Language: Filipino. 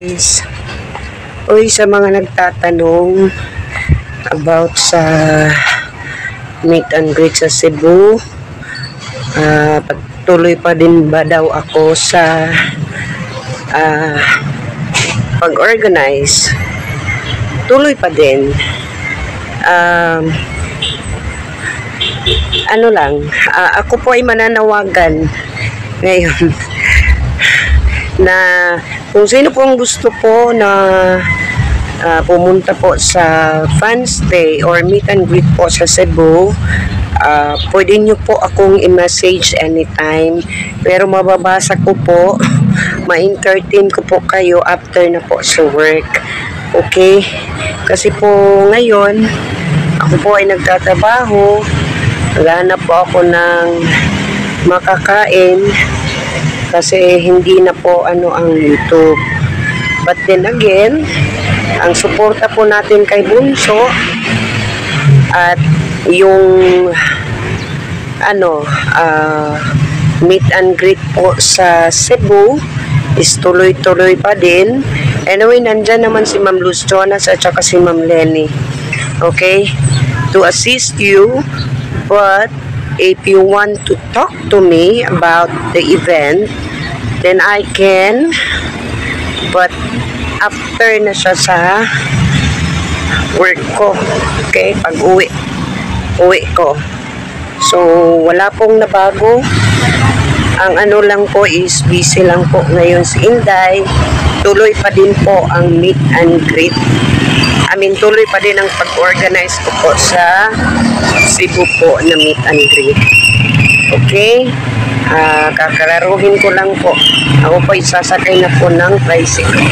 Guys, uy, sa mga nagtatanong about sa meet and greet sa Cebu, pagtuloy pa din ba daw ako sa pag-organize? Tuloy pa din. Ako po ay mananawagan ngayon na kung sino pong gusto po na pumunta po sa fans day or meet and greet po sa Cebu, pwede nyo po akong i-message anytime, pero mababasa ko po, ma-entertain ko po kayo after na po sa work. Okay? Kasi po ngayon ako po ay nagtatrabaho, naghahanap po ako ng makakain kasi hindi na po ang YouTube. But then again, ang suporta po natin kay Bunso at yung meet and greet po sa Cebu is tuloy-tuloy pa din. Anyway, nandyan naman si Ma'am Luz Jonas at saka si Ma'am Lenny, okay, to assist you. But if you want to talk to me about the event, then I can, but after na siya sa work ko, okay, pag uwi ko. So wala pong nabago. Ang lang po is busy lang po ngayon si Inday. Tuloy pa din po ang meet and greet. Tuloy pa din ang pag-organize ko po sa Cebu po na meet and greet. Okay? Kakararuhin ko lang po. Ako po isasakay na po ng tricycle.